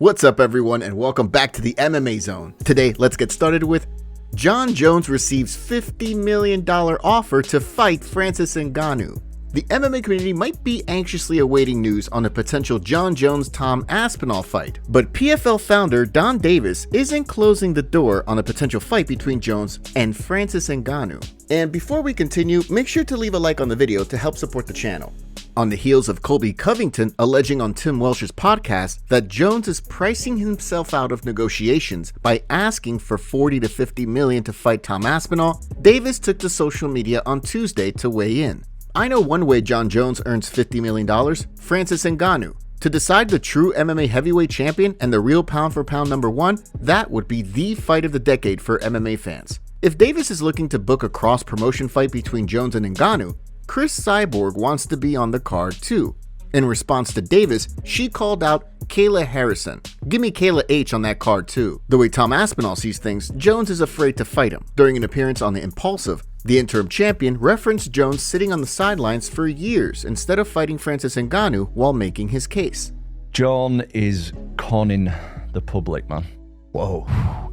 What's up everyone and welcome back to the MMA Zone. Today, let's get started with Jon Jones receives $50 million offer to fight Francis Ngannou. The MMA community might be anxiously awaiting news on a potential Jon Jones-Tom Aspinall fight, but PFL founder Don Davis isn't closing the door on a potential fight between Jones and Francis Ngannou. And before we continue, make sure to leave a like on the video to help support the channel. On the heels of Colby Covington alleging on Tim Welsh's podcast that Jones is pricing himself out of negotiations by asking for $40 to $50 million to fight Tom Aspinall, Davis took to social media on Tuesday to weigh in. I know one way Jon Jones earns $50 million, Francis Ngannou. To decide the true MMA heavyweight champion and the real pound-for-pound number one, that would be the fight of the decade for MMA fans. If Davis is looking to book a cross-promotion fight between Jones and Ngannou, Chris Cyborg wants to be on the card too. In response to Davis, she called out Kayla Harrison. Give me Kayla H on that card too. The way Tom Aspinall sees things, Jones is afraid to fight him. During an appearance on The Impulsive, the interim champion referenced Jones sitting on the sidelines for years instead of fighting Francis Ngannou while making his case. Jon is conning the public, man. Whoa.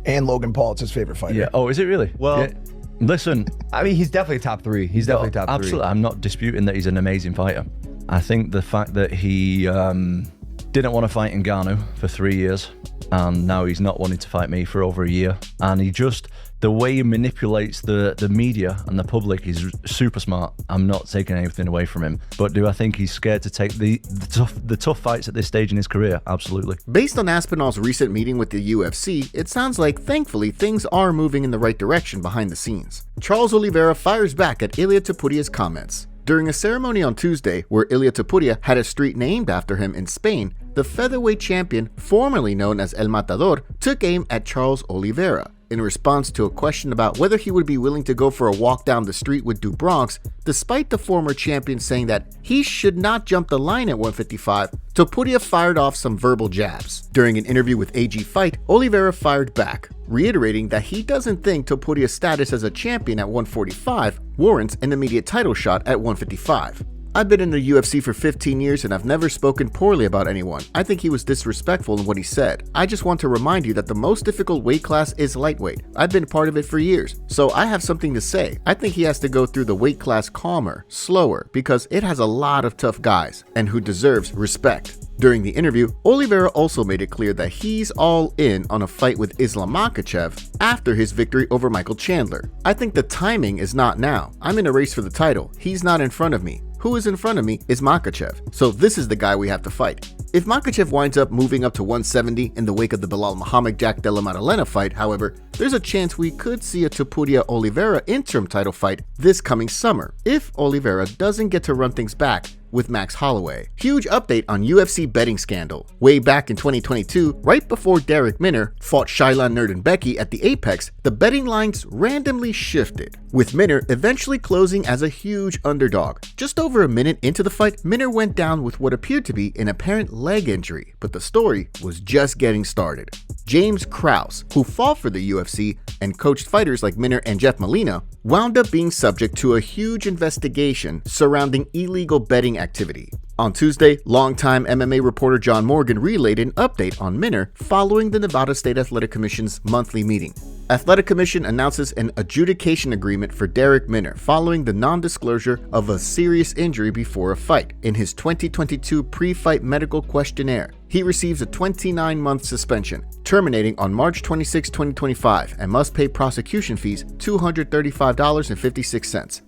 And Logan Paul, it's his favorite fighter. Yeah. Oh, is it really? Well, yeah. Listen. I mean, he's definitely top three. He's definitely top three. Absolutely. I'm not disputing that he's an amazing fighter. I think the fact that he didn't want to fight Ngannou for 3 years, and now he's not wanting to fight me for over a year, and he just, the way he manipulates the media and the public is super smart. I'm not taking anything away from him, but do I think he's scared to take the tough fights at this stage in his career? Absolutely. Based on Aspinall's recent meeting with the UFC, it sounds like, thankfully, things are moving in the right direction behind the scenes. Charles Oliveira fires back at Ilia Topuria's comments. During a ceremony on Tuesday where Ilia Topuria had a street named after him in Spain, the featherweight champion, formerly known as El Matador, took aim at Charles Oliveira. In response to a question about whether he would be willing to go for a walk down the street with Du Bronx, despite the former champion saying that he should not jump the line at 155, Topuria fired off some verbal jabs. During an interview with AG Fight, Oliveira fired back, reiterating that he doesn't think Topuria's status as a champion at 145 warrants an immediate title shot at 155. I've been in the UFC for 15 years and I've never spoken poorly about anyone. I think he was disrespectful in what he said. I just want to remind you that the most difficult weight class is lightweight. I've been part of it for years, so I have something to say. I think he has to go through the weight class calmer, slower, because it has a lot of tough guys, and who deserves respect. During the interview, Oliveira also made it clear that he's all in on a fight with Islam Mokaev after his victory over Michael Chandler. I think the timing is not now. I'm in a race for the title. He's not in front of me. Who is in front of me is Mokaev, so this is the guy we have to fight. If Mokaev winds up moving up to 170 in the wake of the Belal Muhammad-Jack Della Maddalena fight, however, there's a chance we could see a Topuria-Oliveira interim title fight this coming summer, if Oliveira doesn't get to run things back with Max Holloway. Huge update on UFC betting scandal. Way back in 2022, right before Darrick Minner fought Shailan Nerdenbecki at the Apex, the betting lines randomly shifted, with Minner eventually closing as a huge underdog. Just over a minute into the fight, Minner went down with what appeared to be an apparent leg injury, but the story was just getting started. James Krause, who fought for the UFC and coached fighters like Minner and Jeff Molina, wound up being subject to a huge investigation surrounding illegal betting activity. On Tuesday, longtime MMA reporter John Morgan relayed an update on Minner following the Nevada State Athletic Commission's monthly meeting. Athletic Commission announces an adjudication agreement for Darrick Minner following the non-disclosure of a serious injury before a fight. In his 2022 pre-fight medical questionnaire, he receives a 29-month suspension, terminating on March 26, 2025, and must pay prosecution fees $235.56.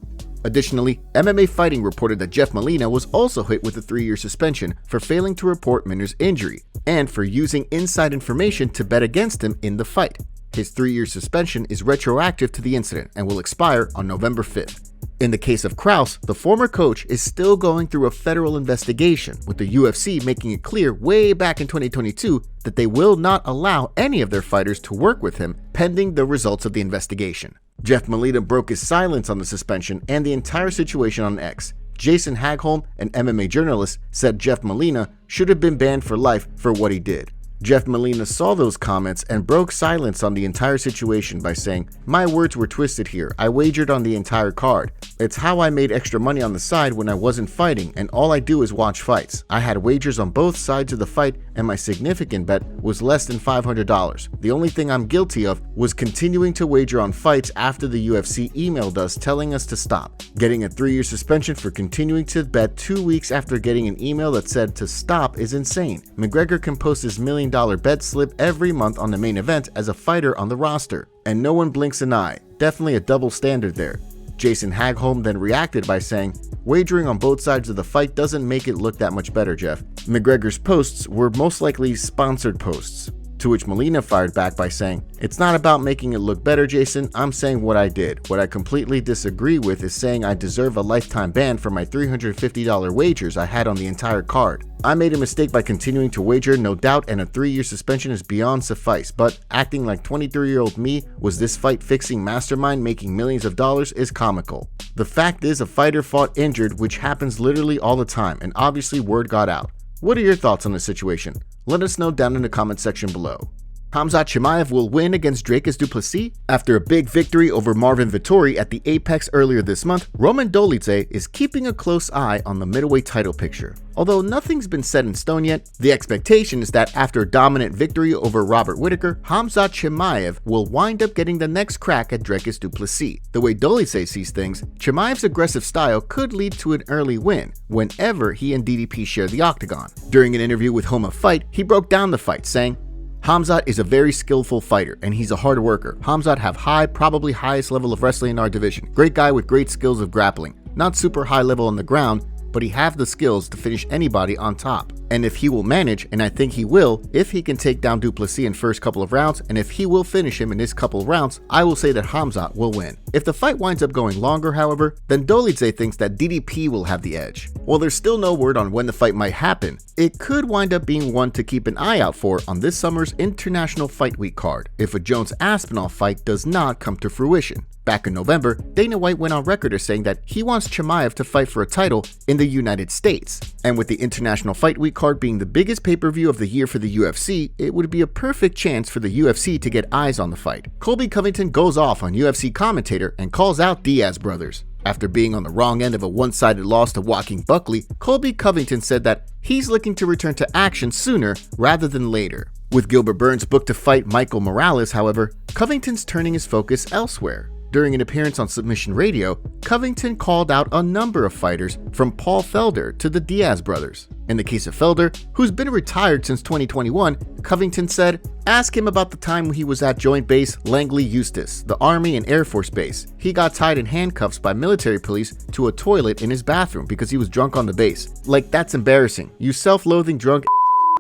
Additionally, MMA Fighting reported that Jeff Molina was also hit with a 3-year suspension for failing to report Minner's injury and for using inside information to bet against him in the fight. His 3-year suspension is retroactive to the incident and will expire on November 5th. In the case of Krause, the former coach is still going through a federal investigation, with the UFC making it clear way back in 2022 that they will not allow any of their fighters to work with him pending the results of the investigation. Jeff Molina broke his silence on the suspension and the entire situation on X. Jason Hagholm, an MMA journalist, said Jeff Molina should have been banned for life for what he did. Jeff Molina saw those comments and broke silence on the entire situation by saying, "My words were twisted here. I wagered on the entire card. It's how I made extra money on the side when I wasn't fighting, and all I do is watch fights. I had wagers on both sides of the fight, and my significant bet was less than $500. The only thing I'm guilty of was continuing to wager on fights after the UFC emailed us telling us to stop. Getting a 3-year suspension for continuing to bet 2 weeks after getting an email that said to stop is insane. McGregor can post his $1 million bet slip every month on the main event as a fighter on the roster, and no one blinks an eye. Definitely a double standard there." Jason Hagholm then reacted by saying, "Wagering on both sides of the fight doesn't make it look that much better, Jeff. McGregor's posts were most likely sponsored posts." To which Molina fired back by saying, "It's not about making it look better, Jason. I'm saying what I did. What I completely disagree with is saying I deserve a lifetime ban for my $350 wagers I had on the entire card. I made a mistake by continuing to wager, no doubt, and a 3-year suspension is beyond suffice, but acting like 23-year-old me was this fight-fixing mastermind making millions of dollars is comical. The fact is a fighter fought injured, which happens literally all the time, and obviously word got out. What are your thoughts on this situation? Let us know down in the comment section below." Khamzat Chimaev will win against Dricus Du Plessis. After a big victory over Marvin Vettori at the Apex earlier this month, Roman Dolidze is keeping a close eye on the middleweight title picture. Although nothing's been set in stone yet, the expectation is that after a dominant victory over Robert Whittaker, Khamzat Chimaev will wind up getting the next crack at Dricus Du Plessis. The way Dolidze sees things, Chimaev's aggressive style could lead to an early win whenever he and DDP share the octagon. During an interview with Home of Fight, he broke down the fight, saying, "Khamzat is a very skillful fighter, and he's a hard worker. Khamzat have high, probably highest level of wrestling in our division. Great guy with great skills of grappling. Not super high level on the ground, but he have the skills to finish anybody on top. And if he will manage, and I think he will, if he can take down Du Plessis in first couple of rounds, and if he will finish him in this couple of rounds, I will say that Khamzat will win. If the fight winds up going longer, however, then Dolidze thinks that DDP will have the edge. While there's still no word on when the fight might happen, it could wind up being one to keep an eye out for on this summer's International Fight Week card, if a Jones-Aspinall fight does not come to fruition. Back in November, Dana White went on record as saying that he wants Chimaev to fight for a title in the United States. And with the International Fight Week card being the biggest pay-per-view of the year for the UFC, it would be a perfect chance for the UFC to get eyes on the fight. Colby Covington goes off on UFC Commentator and calls out Diaz brothers. After being on the wrong end of a one-sided loss to Joaquin Buckley, Colby Covington said that he's looking to return to action sooner rather than later. With Gilbert Burns booked to fight Michael Morales, however, Covington's turning his focus elsewhere. During an appearance on Submission Radio, Covington called out a number of fighters from Paul Felder to the Diaz brothers. In the case of Felder, who's been retired since 2021, Covington said, "Ask him about the time he was at Joint Base Langley Eustis, the Army and Air Force Base. He got tied in handcuffs by military police to a toilet in his bathroom because he was drunk on the base. Like, that's embarrassing. You self-loathing drunk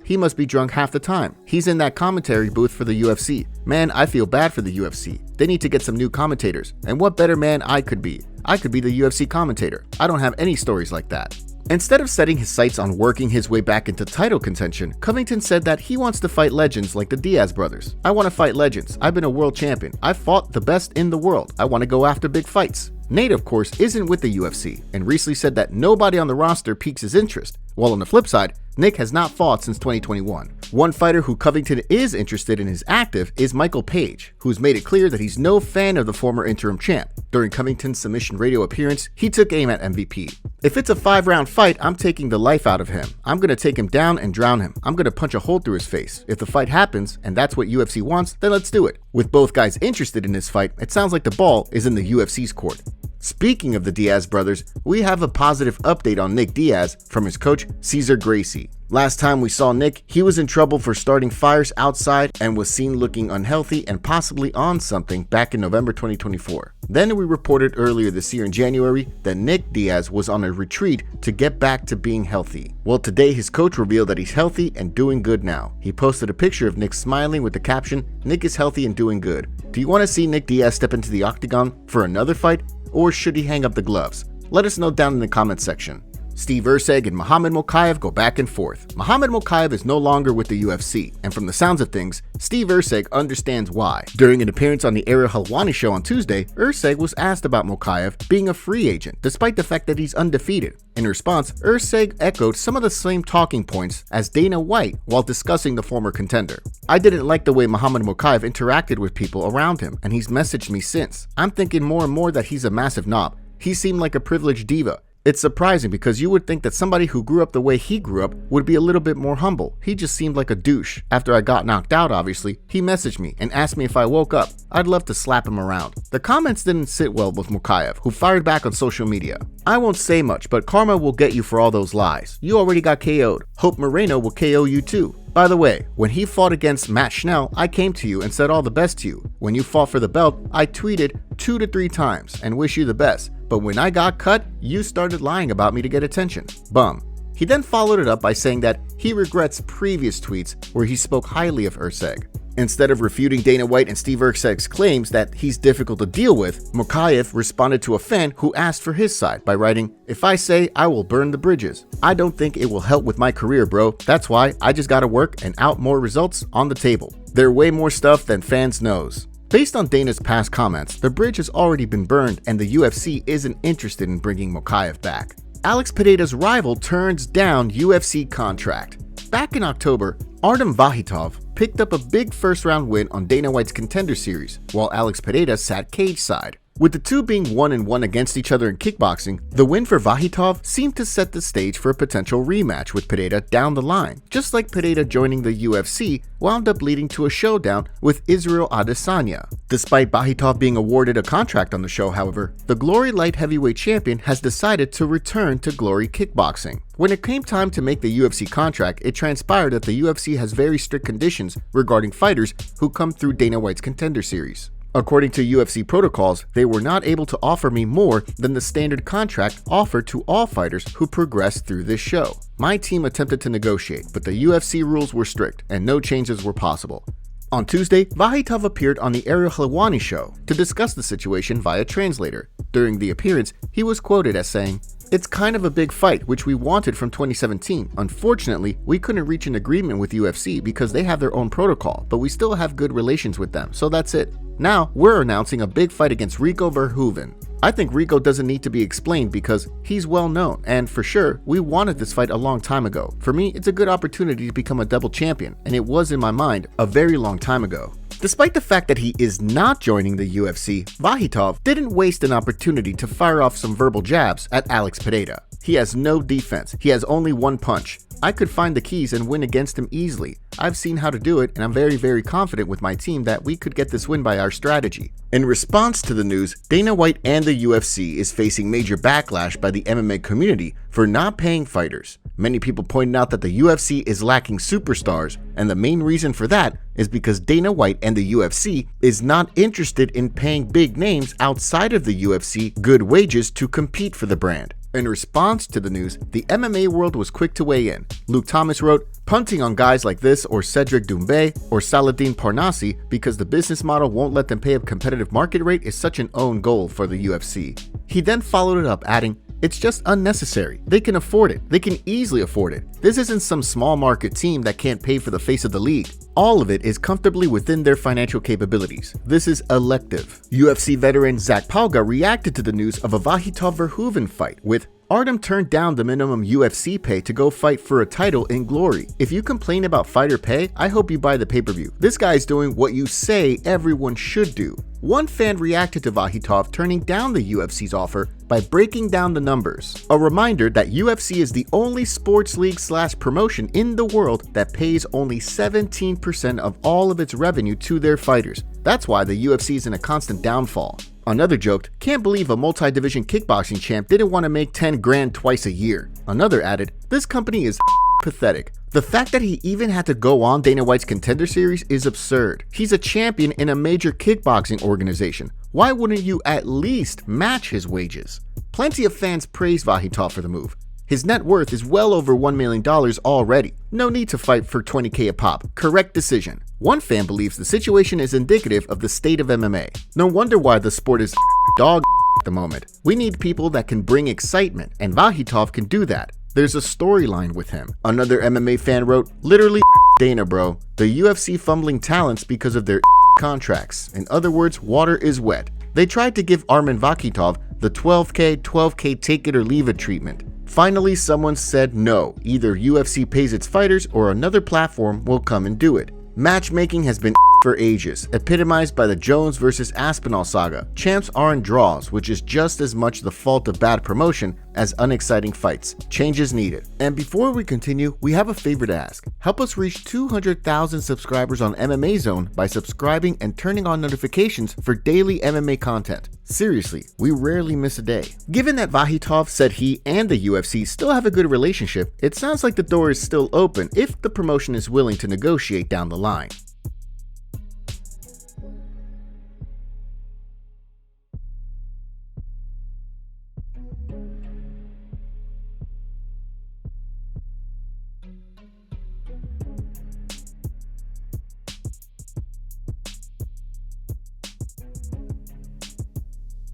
He must be drunk half the time. He's in that commentary booth for the UFC. Man, I feel bad for the UFC. They need to get some new commentators. And what better man I could be? I could be the UFC commentator. I don't have any stories like that." Instead of setting his sights on working his way back into title contention, Covington said that he wants to fight legends like the Diaz brothers. "I want to fight legends. I've been a world champion. I've fought the best in the world. I want to go after big fights." Nate, of course, isn't with the UFC, and recently said that nobody on the roster piques his interest, while on the flip side, Nick has not fought since 2021. One fighter who Covington is interested in is active is Michael Page, who's made it clear that he's no fan of the former interim champ. During Covington's Submission Radio appearance, he took aim at MVP. "If it's a 5-round fight, I'm taking the life out of him. I'm going to take him down and drown him. I'm going to punch a hole through his face. If the fight happens, and that's what UFC wants, then let's do it." With both guys interested in this fight, it sounds like the ball is in the UFC's court. Speaking of the Diaz brothers, we have a positive update on Nick Diaz from his coach, Cesar Gracie. Last time we saw Nick, he was in trouble for starting fires outside and was seen looking unhealthy and possibly on something back in November 2024. Then we reported earlier this year in January that Nick Diaz was on a retreat to get back to being healthy. Well, today his coach revealed that he's healthy and doing good now. He posted a picture of Nick smiling with the caption, "Nick is healthy and doing good." Do you want to see Nick Diaz step into the octagon for another fight, or should he hang up the gloves? Let us know down in the comments section. Steve Erceg and Muhammad Mokaev go back and forth. Muhammad Mokaev is no longer with the UFC, and from the sounds of things, Steve Erceg understands why. During an appearance on the Ariel Helwani show on Tuesday, Erceg was asked about Mokaev being a free agent, despite the fact that he's undefeated. In response, Erceg echoed some of the same talking points as Dana White while discussing the former contender. "I didn't like the way Muhammad Mokaev interacted with people around him, and he's messaged me since. I'm thinking more and more that he's a massive knob. He seemed like a privileged diva. It's surprising because you would think that somebody who grew up the way he grew up would be a little bit more humble. He just seemed like a douche. After I got knocked out, obviously, he messaged me and asked me if I woke up. I'd love to slap him around." The comments didn't sit well with Mokaev, who fired back on social media. "I won't say much, but karma will get you for all those lies. You already got KO'd. Hope Moreno will KO you too. By the way, when he fought against Matt Schnell, I came to you and said all the best to you. When you fought for the belt, I tweeted 2 to 3 times and wish you the best. But when I got cut, you started lying about me to get attention. Bum." He then followed it up by saying that he regrets previous tweets where he spoke highly of Erceg. Instead of refuting Dana White and Steve Erceg's claims that he's difficult to deal with, Mokaev responded to a fan who asked for his side by writing, "If I say I will burn the bridges, I don't think it will help with my career, bro. That's why I just gotta work and out more results on the table. They're way more stuff than fans knows." Based on Dana's past comments, the bridge has already been burned and the UFC isn't interested in bringing Mokaev back. Alex Pereira's rival turns down UFC contract. Back in October, Artem Vakhitov picked up a big first-round win on Dana White's Contender Series, while Alex Pereira sat cage side. With the two being 1-1 against each other in kickboxing, the win for Vakhitov seemed to set the stage for a potential rematch with Pereira down the line, just like Pereira joining the UFC wound up leading to a showdown with Israel Adesanya. Despite Vakhitov being awarded a contract on the show, however, the Glory Light Heavyweight Champion has decided to return to Glory Kickboxing. When it came time to make the UFC contract, it transpired that the UFC has very strict conditions regarding fighters who come through Dana White's Contender Series. According to UFC protocols, they were not able to offer me more than the standard contract offered to all fighters who progressed through this show. My team attempted to negotiate, but the UFC rules were strict and no changes were possible. On Tuesday, Vakhitov appeared on the Ariel Helwani show to discuss the situation via translator. During the appearance, he was quoted as saying, "It's kind of a big fight, which we wanted from 2017. Unfortunately, we couldn't reach an agreement with UFC because they have their own protocol, but we still have good relations with them, so that's it. Now, we're announcing a big fight against Rico Verhoeven. I think Rico doesn't need to be explained because he's well known, and for sure, we wanted this fight a long time ago. For me, it's a good opportunity to become a double champion, and it was in my mind a very long time ago." Despite the fact that he is not joining the UFC, Vakhitov didn't waste an opportunity to fire off some verbal jabs at Alex Pereira. He has no defense, he has only one punch. I could find the keys and win against him easily. I've seen how to do it, and I'm very confident with my team that we could get this win by our strategy. In response to the news, Dana White and the UFC is facing major backlash by the MMA community for not paying fighters. Many people pointed out that the UFC is lacking superstars, and the main reason for that is because Dana White and the UFC is not interested in paying big names outside of the UFC good wages to compete for the brand. In response to the news, the MMA world was quick to weigh in. Luke Thomas wrote, "Punting on guys like this or Cedric Doumbé or Saladin Parnassi because the business model won't let them pay a competitive market rate is such an own goal for the UFC." He then followed it up adding, "It's just unnecessary. They can afford it. They can easily afford it. This isn't some small market team that can't pay for the face of the league. All of it is comfortably within their financial capabilities. This is elective." UFC veteran Zach Palga reacted to the news of a Vakhitov-Verhoeven fight with, "Artem turned down the minimum UFC pay to go fight for a title in Glory. If you complain about fighter pay, I hope you buy the pay-per-view. This guy's doing what you say everyone should do." One fan reacted to Vakhitov turning down the UFC's offer by breaking down the numbers. A reminder that UFC is the only sports league / promotion in the world that pays only 17% of all of its revenue to their fighters. That's why the UFC is in a constant downfall. Another joked, "Can't believe a multi-division kickboxing champ didn't want to make 10 grand twice a year." Another added, "This company is pathetic. The fact that he even had to go on Dana White's Contender Series is absurd. He's a champion in a major kickboxing organization. Why wouldn't you at least match his wages?" Plenty of fans praised Vakhitov for the move. His net worth is well over $1 million already. No need to fight for $20K a pop. Correct decision. One fan believes the situation is indicative of the state of MMA. No wonder why the sport is dog at the moment. We need people that can bring excitement, and Vakhitov can do that. There's a storyline with him. Another MMA fan wrote, literally Dana bro. The UFC fumbling talents because of their contracts. In other words, water is wet. They tried to give Armen Vakhitov the 12K take it or leave it treatment. Finally, someone said no, either UFC pays its fighters or another platform will come and do it. Matchmaking has been for ages, epitomized by the Jones vs. Aspinall saga. Champs aren't draws, which is just as much the fault of bad promotion as unexciting fights. Change is needed. And before we continue, we have a favor to ask. Help us reach 200,000 subscribers on MMA Zone by subscribing and turning on notifications for daily MMA content. Seriously, we rarely miss a day. Given that Vakhitov said he and the UFC still have a good relationship, it sounds like the door is still open if the promotion is willing to negotiate down the line.